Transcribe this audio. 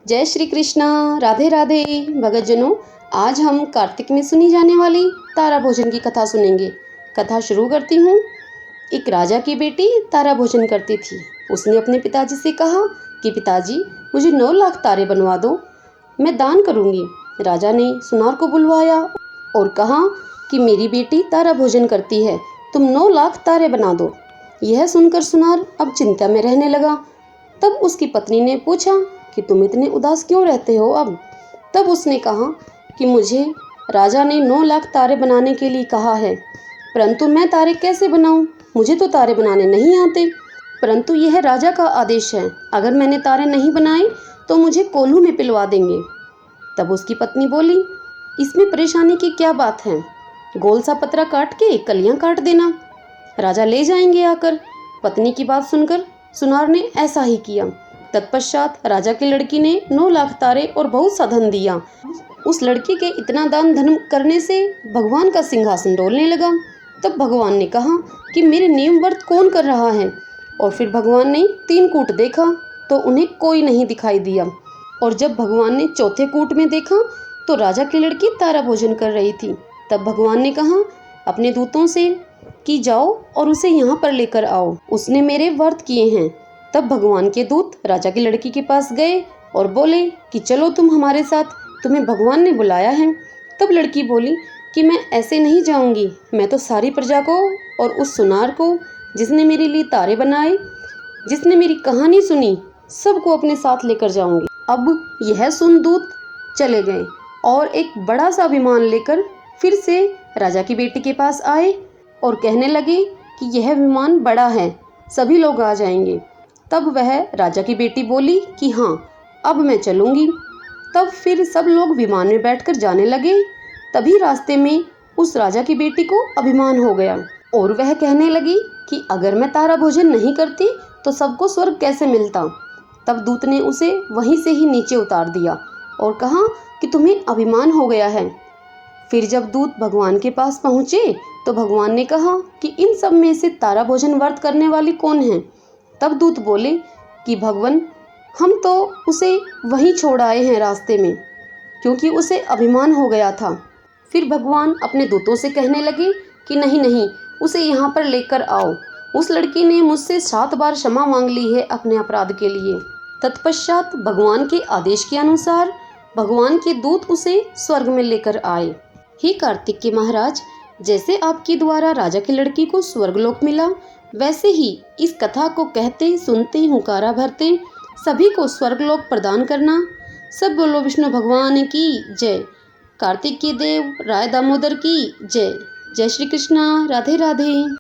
जय श्री कृष्णा। राधे राधे भगतजनों, आज हम कार्तिक में सुनी जाने वाली तारा भोजन की कथा सुनेंगे। कथा शुरू करती हूँ। एक राजा की बेटी तारा भोजन करती थी। उसने अपने पिताजी से कहा कि पिताजी, मुझे 9 लाख तारे बनवा दो, मैं दान करूँगी। राजा ने सुनार को बुलवाया और कहा कि मेरी बेटी तारा भोजन करती है, तुम 9 लाख तारे बना दो। यह सुनकर सुनार अब चिंता में रहने लगा। तब उसकी पत्नी ने पूछा कि तुम इतने उदास क्यों रहते हो अब? तब उसने कहा कि मुझे राजा ने 9 लाख तारे बनाने के लिए कहा है, परंतु मैं तारे कैसे बनाऊं? मुझे तो तारे बनाने नहीं आते। परंतु यह राजा का आदेश है, अगर मैंने तारे नहीं बनाए तो मुझे कोल्हू में पिलवा देंगे। तब उसकी पत्नी बोली, इसमें परेशानी की क्या बात है? गोल सा पतरा काट के कलियां काट देना, राजा ले जाएंगे आकर। पत्नी की बात सुनकर सुनार ने ऐसा ही किया। तत्पश्चात राजा की लड़की ने 9 लाख तारे और बहुत सा धन दिया। उस लड़की के इतना दान धर्म करने से भगवान का सिंहासन डोलने लगा। तब भगवान ने कहा कि मेरे नियम व्रत कौन कर रहा है? और फिर भगवान ने 3 कूट देखा तो उन्हें कोई नहीं दिखाई दिया। और जब भगवान ने चौथे कूट में देखा तो राजा की लड़की तारा भोजन कर रही थी। तब भगवान ने कहा अपने दूतों से कि जाओ और उसे यहाँ पर लेकर आओ, उसने मेरे व्रत किए हैं। तब भगवान के दूत राजा की लड़की के पास गए और बोले कि चलो तुम हमारे साथ, तुम्हें भगवान ने बुलाया है। तब लड़की बोली कि मैं ऐसे नहीं जाऊंगी, मैं तो सारी प्रजा को और उस सुनार को जिसने मेरे लिए तारे बनाए, जिसने मेरी कहानी सुनी, सबको अपने साथ लेकर जाऊंगी। अब यह सुन दूत चले गए और एक बड़ा सा विमान लेकर फिर से राजा की बेटी के पास आए और कहने लगे कि यह विमान बड़ा है, सभी लोग आ जाएंगे। तब वह राजा की बेटी बोली कि हाँ, अब मैं चलूँगी। तब फिर सब लोग विमान में बैठकर जाने लगे। तभी रास्ते में उस राजा की बेटी को अभिमान हो गया और वह कहने लगी कि अगर मैं तारा भोजन नहीं करती तो सबको स्वर्ग कैसे मिलता। तब दूत ने उसे वहीं से ही नीचे उतार दिया और कहा कि तुम्हें अभिमान हो गया है। फिर जब दूत भगवान के पास पहुँचे तो भगवान ने कहा कि इन सब में से तारा भोजन व्रत करने वाली कौन है? तब दूत बोले कि भगवान, हम तो उसे वहीं छोड़ आए हैं रास्ते में, क्योंकि उसे अभिमान हो गया था। फिर भगवान अपने दूतों से कहने लगे कि नहीं नहीं, उसे यहाँ पर लेकर आओ। उस लड़की ने मुझसे 7 बार क्षमा मांग ली है अपने अपराध के लिए। तत्पश्चात भगवान के आदेश के अनुसार भगवान के दूत उसे स्वर्ग में लेकर आए। हे कार्तिक के महाराज, जैसे आपके द्वारा राजा की लड़की को स्वर्गलोक मिला, वैसे ही इस कथा को कहते सुनते हुंकारा भरते सभी को स्वर्गलोक प्रदान करना। सब बोलो विष्णु भगवान की जय। कार्तिक के देव राय दामोदर की जय। जय श्री कृष्णा। राधे राधे।